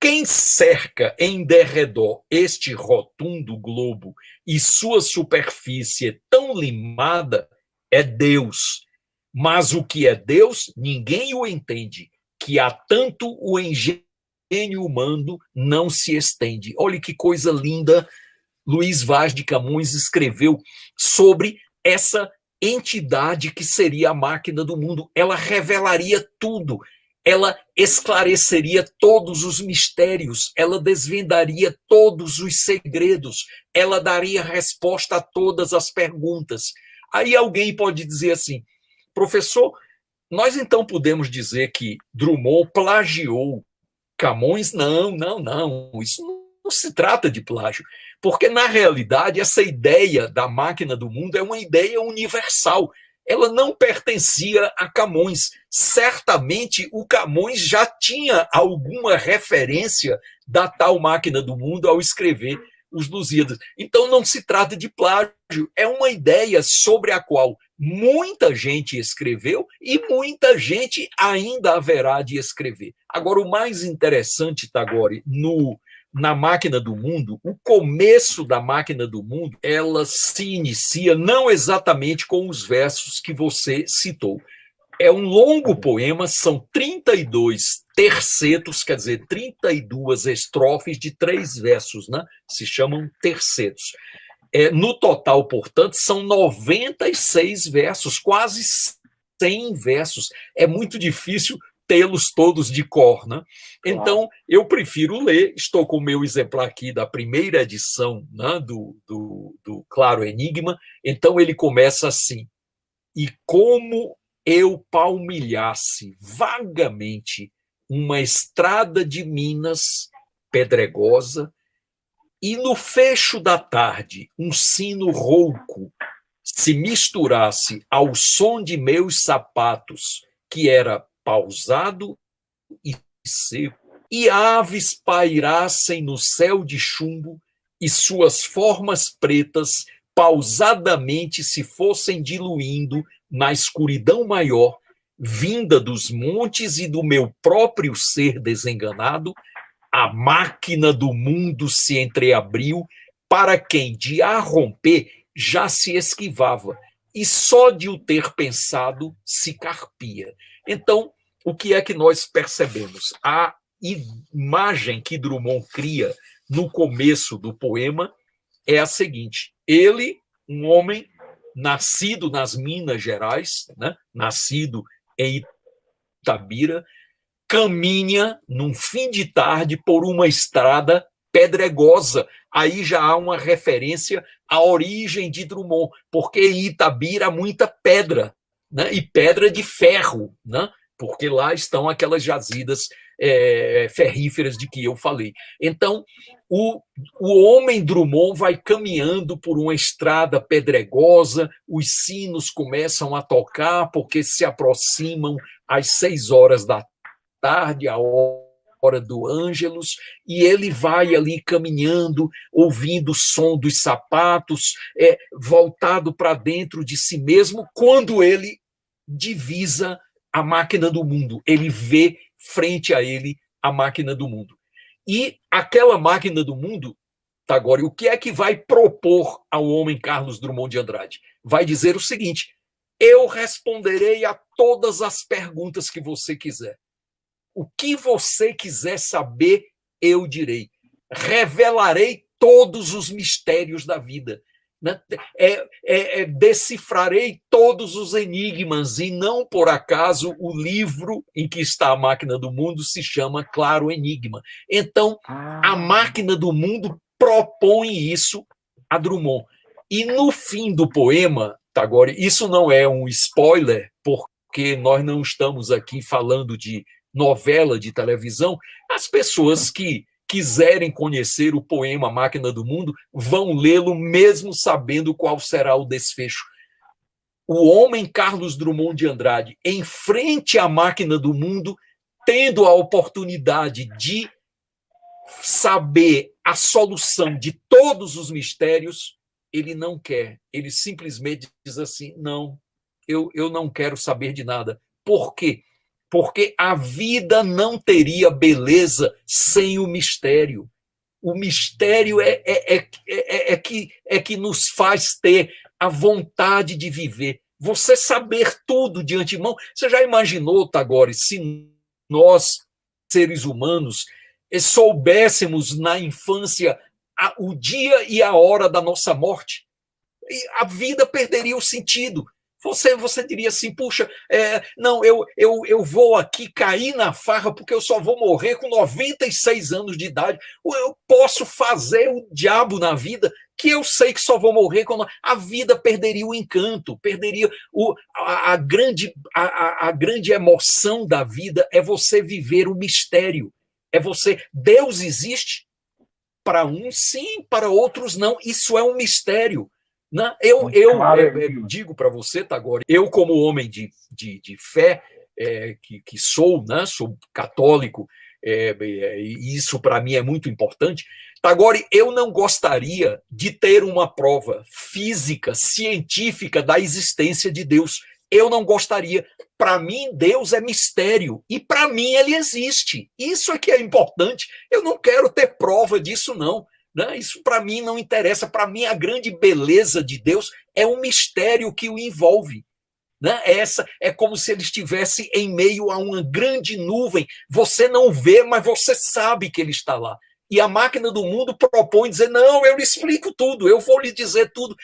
Quem cerca em derredor este rotundo globo e sua superfície tão limada é Deus. Mas o que é Deus, ninguém o entende, que há tanto o engenho humano não se estende. Olha que coisa linda Luís Vaz de Camões escreveu sobre essa entidade que seria a máquina do mundo. Ela revelaria tudo. ela esclareceria todos os mistérios, ela desvendaria todos os segredos, ela daria resposta a todas as perguntas. Aí alguém pode dizer assim, professor, nós então podemos dizer que Drummond plagiou Camões? Não, não, não, isso não se trata de plágio, porque na realidade essa ideia da máquina do mundo é uma ideia universal. Ela não pertencia a Camões. Certamente o Camões já tinha alguma referência da tal máquina do mundo ao escrever os Lusíadas. Então não se trata de plágio, é uma ideia sobre a qual muita gente escreveu e muita gente ainda haverá de escrever. Agora, o mais interessante, Tagore, na Máquina do Mundo, o começo da Máquina do Mundo, ela se inicia não exatamente com os versos que você citou. É um longo poema, são 32 tercetos, quer dizer, 32 estrofes de 3 versos, né? Se chamam tercetos. No total, portanto, são 96 versos, quase 100 versos. É muito difícil tê-los todos de cor, né? Então, eu prefiro ler, estou com o meu exemplar aqui da primeira edição, né, do Claro Enigma, então ele começa assim, e como eu palmilhasse vagamente uma estrada de Minas pedregosa, e no fecho da tarde um sino rouco se misturasse ao som de meus sapatos, que era pausado e seco, e aves pairassem no céu de chumbo, e suas formas pretas pausadamente se fossem diluindo na escuridão maior, vinda dos montes e do meu próprio ser desenganado, a máquina do mundo se entreabriu para quem de a romper já se esquivava, e só de o ter pensado se carpia. Então, o que é que nós percebemos? A imagem que Drummond cria no começo do poema é a seguinte: ele, um homem nascido nas Minas Gerais, né, nascido em Itabira, caminha num fim de tarde por uma estrada pedregosa. Aí já há uma referência à origem de Drummond, porque em Itabira há muita pedra, né? E pedra de ferro, né? Porque lá estão aquelas jazidas ferríferas de que eu falei. Então, o homem Drummond vai caminhando por uma estrada pedregosa, os sinos começam a tocar porque se aproximam às 6 horas da tarde, a hora do Ângelus, e ele vai ali caminhando, ouvindo o som dos sapatos, voltado para dentro de si mesmo, quando ele divisa a máquina do mundo, ele vê frente a ele a máquina do mundo. E aquela máquina do mundo, Tagore, o que é que vai propor ao homem Carlos Drummond de Andrade? Vai dizer o seguinte: eu responderei a todas as perguntas que você quiser. O que você quiser saber, eu direi. Revelarei todos os mistérios da vida. Decifrarei todos os enigmas, e não por acaso o livro em que está a máquina do mundo se chama Claro Enigma. Então, a máquina do mundo propõe isso a Drummond. E no fim do poema, Tagore, isso não é um spoiler, porque nós não estamos aqui falando de novela de televisão, as pessoas que quiserem conhecer o poema Máquina do Mundo vão lê-lo mesmo sabendo qual será o desfecho. O homem Carlos Drummond de Andrade, em frente à máquina do mundo, tendo a oportunidade de saber a solução de todos os mistérios, ele não quer. Ele simplesmente diz assim: não, eu não quero saber de nada. Por quê? Porque a vida não teria beleza sem o mistério. O mistério é que nos faz ter a vontade de viver. Você saber tudo de antemão. Você já imaginou, Tagore, se nós, seres humanos, soubéssemos na infância o dia e a hora da nossa morte? A vida perderia o sentido. Você diria assim, puxa, não, eu vou aqui cair na farra porque eu só vou morrer com 96 anos de idade. Eu posso fazer o diabo na vida que eu sei que só vou morrer quando a vida perderia o encanto, perderia a grande emoção da vida é você viver o mistério. Deus existe para uns sim, para outros não. Isso é um mistério. Né? Eu digo para você, Tagore, eu como homem de fé, que sou, né? Sou católico, e isso para mim é muito importante. Tagore, eu não gostaria de ter uma prova física, científica da existência de Deus. Eu não gostaria. Para mim, Deus é mistério. E para mim, ele existe. Isso é que é importante. Eu não quero ter prova disso, não. Né? Isso para mim não interessa. Para mim, a grande beleza de Deus é o mistério que o envolve. Né? É como se ele estivesse em meio a uma grande nuvem. Você não vê, mas você sabe que ele está lá. E a máquina do mundo propõe dizer, não, eu lhe explico tudo, eu vou lhe dizer tudo.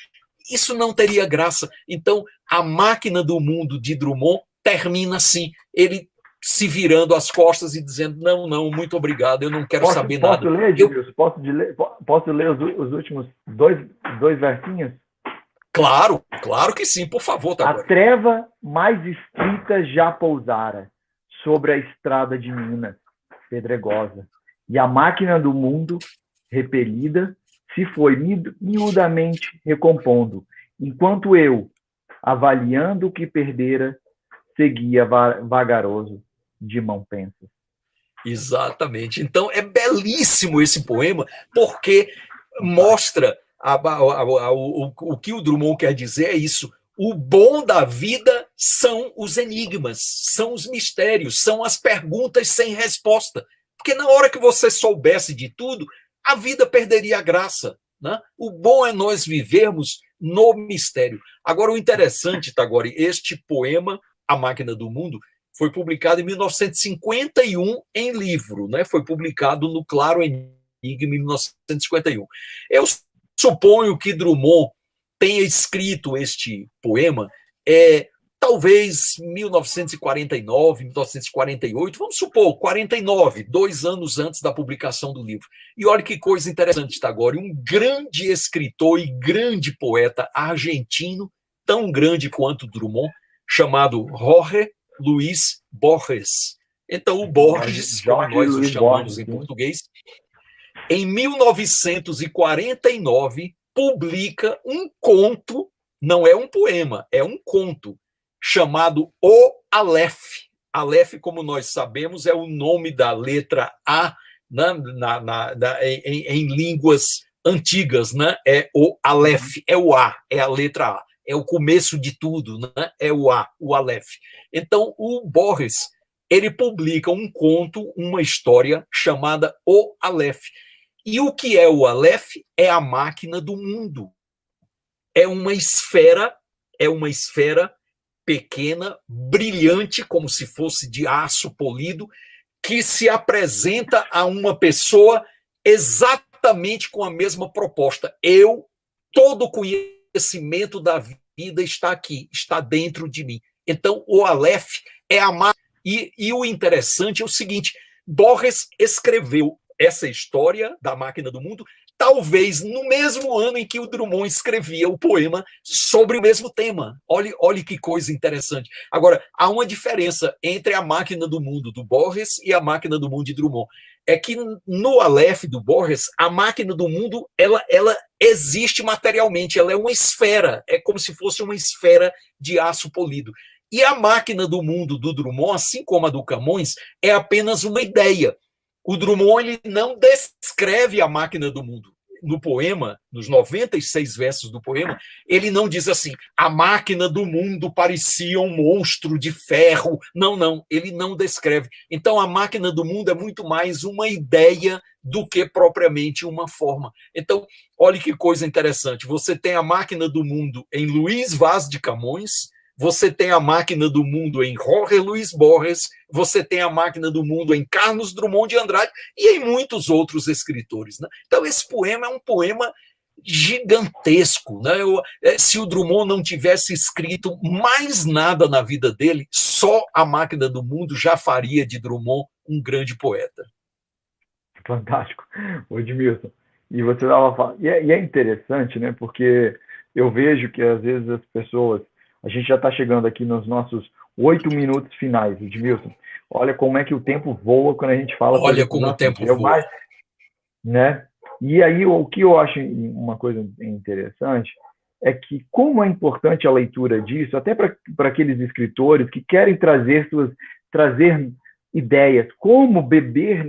Isso não teria graça. Então, a máquina do mundo de Drummond termina assim, ele se virando as costas e dizendo, não, muito obrigado, eu não quero saber nada. Posso ler os últimos dois versinhos? Claro que sim, por favor. Tá a treva mais estrita já pousara sobre a estrada de Minas, pedregosa, e a máquina do mundo, repelida, se foi miudamente recompondo, enquanto eu, avaliando o que perdera, seguia vagaroso de mão pensa. Exatamente. Então, é belíssimo esse poema, porque mostra o que o Drummond quer dizer é isso. O bom da vida são os enigmas, são os mistérios, são as perguntas sem resposta. Porque na hora que você soubesse de tudo, a vida perderia a graça. Né? O bom é nós vivermos no mistério. Agora, o interessante, Tagore, este poema, A Máquina do Mundo, foi publicado em 1951 em livro. Né? Foi publicado no Claro Enigma em 1951. Eu suponho que Drummond tenha escrito este poema talvez 1949, 1948, vamos supor, 49, 2 anos antes da publicação do livro. E olha que coisa interessante, Tagore, um grande escritor e grande poeta argentino, tão grande quanto Drummond, chamado Jorge Luis Borges. Então, o Borges, como nós o chamamos em português, em 1949, publica um conto, não é um poema, é um conto, chamado O Aleph. Aleph, como nós sabemos, é o nome da letra A em línguas antigas, né? É o Aleph, é o A, é a letra A, é o começo de tudo, né? É o A, o Aleph. Então, o Borges, ele publica um conto, uma história chamada O Aleph. E o que é o Aleph? É a máquina do mundo. É uma esfera pequena, brilhante, como se fosse de aço polido, que se apresenta a uma pessoa exatamente com a mesma proposta. Todo o conhecimento da vida está aqui, está dentro de mim. Então, o Aleph é a máquina. E o interessante é o seguinte, Borges escreveu essa história da máquina do mundo talvez no mesmo ano em que o Drummond escrevia o poema sobre o mesmo tema. Olhe que coisa interessante. Agora, há uma diferença entre a máquina do mundo do Borges e a máquina do mundo de Drummond. É que no Aleph do Borges, a máquina do mundo ela existe materialmente, ela é uma esfera, é como se fosse uma esfera de aço polido. E a máquina do mundo do Drummond, assim como a do Camões, é apenas uma ideia. O Drummond ele não descreve a máquina do mundo. No poema, nos 96 versos do poema, ele não diz assim, a máquina do mundo parecia um monstro de ferro. Não, ele não descreve. Então, a máquina do mundo é muito mais uma ideia do que propriamente uma forma. Então, olha que coisa interessante. Você tem a máquina do mundo em Luís Vaz de Camões, você tem a máquina do mundo em Jorge Luis Borges, você tem a máquina do mundo em Carlos Drummond de Andrade e em muitos outros escritores. Né? Então, esse poema é um poema gigantesco, né? Se o Drummond não tivesse escrito mais nada na vida dele, só A Máquina do Mundo já faria de Drummond um grande poeta. Fantástico, Edmilson. E você estava falando, e é interessante, né? Porque eu vejo que às vezes as pessoas, a gente já está chegando aqui nos nossos 8 minutos finais, Edmilson. Olha como é que o tempo voa quando a gente fala sobre Olha esses como o assuntos. tempo voa. Né? E aí o que eu acho uma coisa interessante é que como é importante a leitura disso, até para aqueles escritores que querem trazer ideias, como beber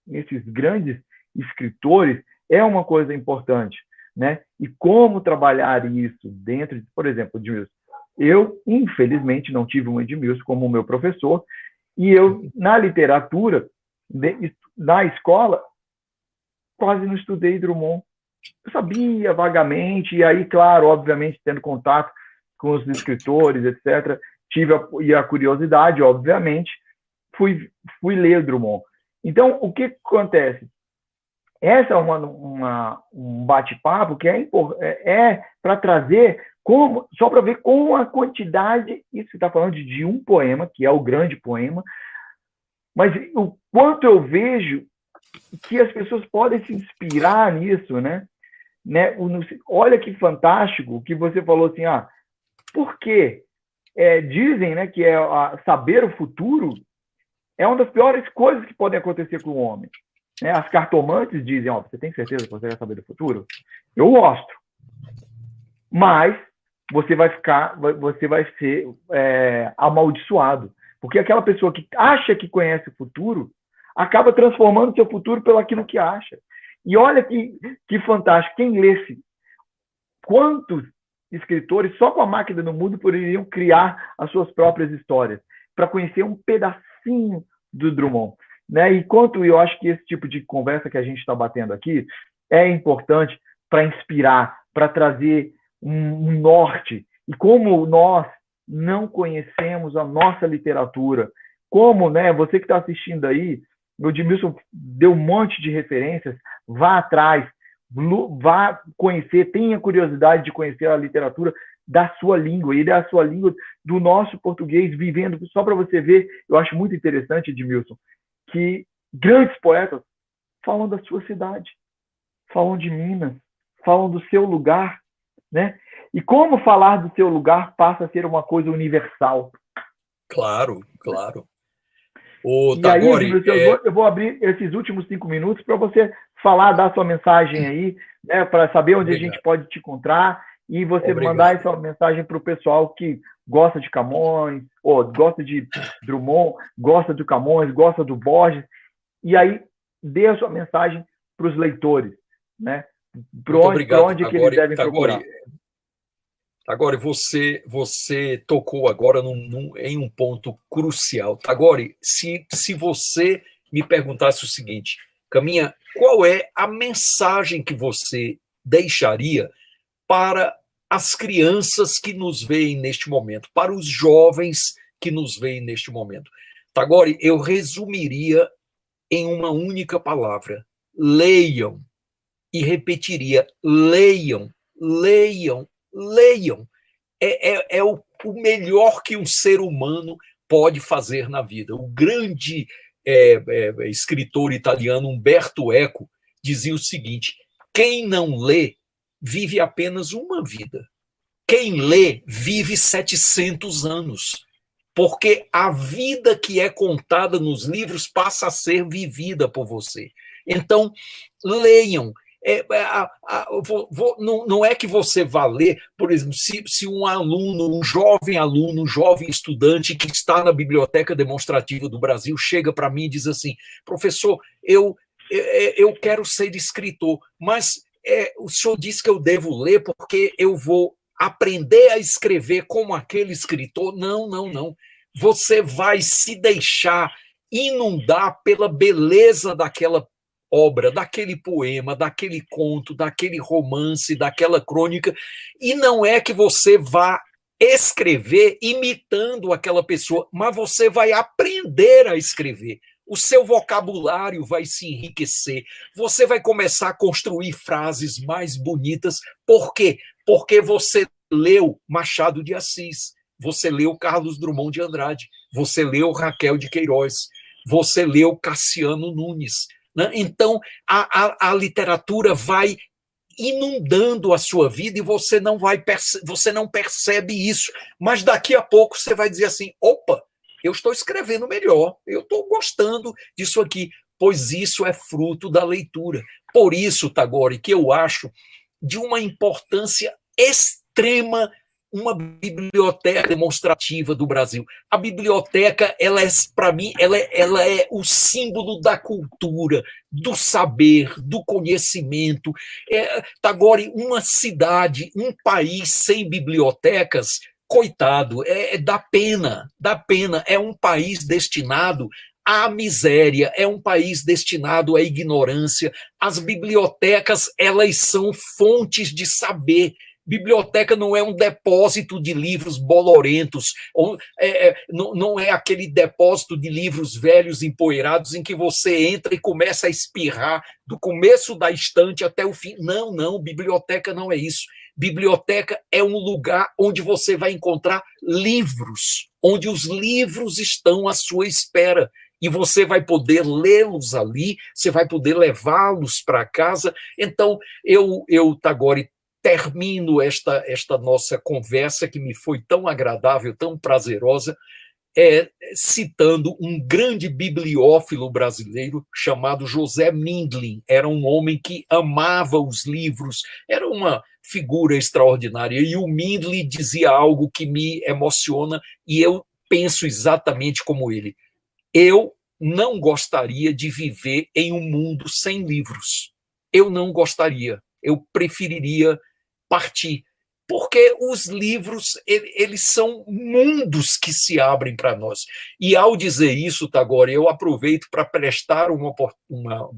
nesses grandes escritores é uma coisa importante, né? E como trabalhar isso dentro, por exemplo, Edmilson. Eu, infelizmente, não tive um Edmilson como meu professor, e eu, na literatura, na escola, quase não estudei Drummond. Eu sabia vagamente, e aí, claro, obviamente, tendo contato com os escritores, etc., tive a curiosidade, obviamente, fui ler Drummond. Então, o que acontece? Essa é um bate-papo que é para trazer, só para ver com a quantidade, isso que está falando de um poema, que é o grande poema, mas o quanto eu vejo que as pessoas podem se inspirar nisso, né? Olha que fantástico que você falou assim, por quê? Dizem, né, que saber o futuro é uma das piores coisas que podem acontecer com o homem. Né? As cartomantes dizem, você tem certeza que você quer saber do futuro? Eu gosto. Mas você vai ser amaldiçoado. Porque aquela pessoa que acha que conhece o futuro acaba transformando o seu futuro pelo aquilo que acha. E olha que fantástico. Quem lesse, quantos escritores só com a máquina no mundo poderiam criar as suas próprias histórias para conhecer um pedacinho do Drummond. Né? E quanto eu acho que esse tipo de conversa que a gente está batendo aqui é importante para inspirar, para trazer um norte. E como nós não conhecemos a nossa literatura, como, né, você que está assistindo aí, o Edmilson deu um monte de referências, vá atrás, vá conhecer, tenha curiosidade de conhecer a literatura da sua língua, e da sua língua, do nosso português, vivendo, só para você ver, eu acho muito interessante, Edmilson, que grandes poetas falam da sua cidade, falam de Minas, falam do seu lugar, né? E como falar do seu lugar passa a ser uma coisa universal. Claro, claro. E Tagore, aí, eu vou abrir esses últimos 5 minutos para você falar, dar sua mensagem aí, né, para saber onde a gente pode te encontrar e você mandar essa mensagem para o pessoal que gosta de Camões, ou gosta de Drummond, gosta do Camões, gosta do Borges, e aí dê a sua mensagem para os leitores, né? Para onde que eles devem procurar. Tagore, você tocou agora em um ponto crucial. Tagore, se você me perguntasse o seguinte, Caminha, qual é a mensagem que você deixaria para as crianças que nos veem neste momento, para os jovens que nos veem neste momento? Tagore, eu resumiria em uma única palavra: leiam. E repetiria: leiam, leiam, leiam. É o melhor que um ser humano pode fazer na vida. O grande escritor italiano Umberto Eco dizia o seguinte: quem não lê vive apenas uma vida. Quem lê vive 700 anos. Porque a vida que é contada nos livros passa a ser vivida por você. Então, leiam. Não é que você vá ler, por exemplo, se um aluno, um jovem estudante que está na Biblioteca Demonstrativa do Brasil chega para mim e diz assim: professor, eu quero ser escritor, mas o senhor disse que eu devo ler porque eu vou aprender a escrever como aquele escritor. Não, não, não. Você vai se deixar inundar pela beleza daquela obra, daquele poema, daquele conto, daquele romance, daquela crônica, e não é que você vá escrever imitando aquela pessoa, mas você vai aprender a escrever. o seu vocabulário vai se enriquecer, você vai começar a construir frases mais bonitas. Por quê? Porque você leu Machado de Assis, você leu Carlos Drummond de Andrade, você leu Raquel de Queiroz, você leu Cassiano Nunes, né? Então, a literatura vai inundando a sua vida e você você não percebe isso. Mas daqui a pouco você vai dizer assim, opa, eu estou escrevendo melhor, eu estou gostando disso aqui, pois isso é fruto da leitura. Por isso, Tagore, que eu acho de uma importância extrema uma biblioteca demonstrativa do Brasil. A biblioteca, ela é, para mim, ela é o símbolo da cultura, do saber, do conhecimento. Tagore, uma cidade, um país sem bibliotecas, coitado, dá pena, dá pena. É um país destinado à miséria, é um país destinado à ignorância. As bibliotecas, elas são fontes de saber. Biblioteca não é um depósito de livros bolorentos, não é aquele depósito de livros velhos empoeirados em que você entra e começa a espirrar do começo da estante até o fim. Não, não, biblioteca não é isso. Biblioteca é um lugar onde você vai encontrar livros, onde os livros estão à sua espera. E você vai poder lê-los ali, você vai poder levá-los para casa. Então, Tagore, termino esta nossa conversa, que me foi tão agradável, tão prazerosa, citando um grande bibliófilo brasileiro chamado José Mindlin. Era um homem que amava os livros, era uma figura extraordinária. E o Mindlin dizia algo que me emociona, e eu penso exatamente como ele. Eu não gostaria de viver em um mundo sem livros. Eu não gostaria. Eu preferiria partir, porque os livros, eles são mundos que se abrem para nós. E ao dizer isso, Tagore, eu aproveito para prestar uma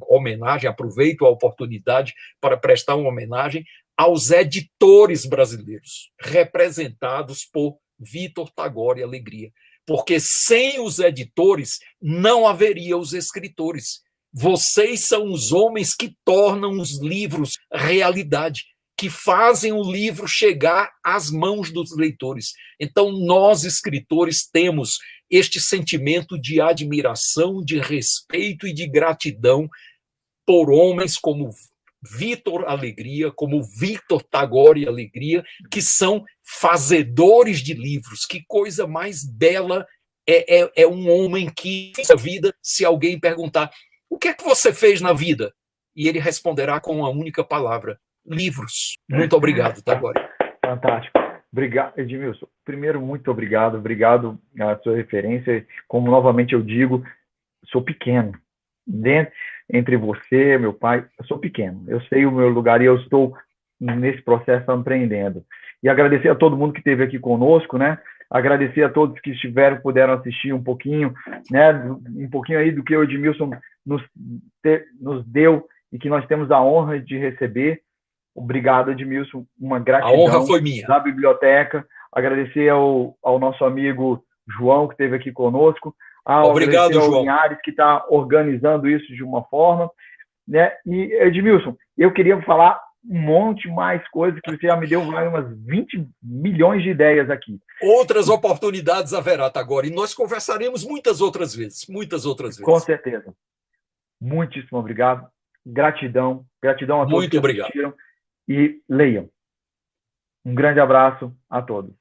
homenagem, aproveito a oportunidade para prestar uma homenagem aos editores brasileiros, representados por Vitor Tagore Alegria, porque sem os editores não haveria os escritores. Vocês são os homens que tornam os livros realidade, que fazem o livro chegar às mãos dos leitores. Então, nós, escritores, temos este sentimento de admiração, de respeito e de gratidão por homens como Vitor Alegria, como Vitor Tagore Alegria, que são fazedores de livros. Que coisa mais bela é um homem que fez a vida. Se alguém perguntar, o que é que você fez na vida? E ele responderá com uma única palavra: livros. Muito obrigado, Tagore. Fantástico. Obrigado, Edmilson. Primeiro, muito obrigado. Obrigado a sua referência. Como novamente eu digo, sou pequeno. Entre você, meu pai, eu sou pequeno. Eu sei o meu lugar e eu estou nesse processo empreendendo. E agradecer a todo mundo que esteve aqui conosco, né? Agradecer a todos que puderam assistir um pouquinho, né? Um pouquinho aí do que o Edmilson nos deu e que nós temos a honra de receber. Obrigado, Edmilson. Uma gratidão. A honra foi minha. Da biblioteca. Agradecer ao nosso amigo João, que esteve aqui conosco. Obrigado, ao João. Linhares, que está organizando isso de uma forma. Né? E, Edmilson, eu queria falar um monte mais coisas, que você já me deu umas 20 milhões de ideias aqui. Outras oportunidades haverá, Tagore, e nós conversaremos muitas outras vezes. Com certeza. Muitíssimo obrigado. Gratidão a todos Muito que obrigado. assistiram. E leiam. Um grande abraço a todos.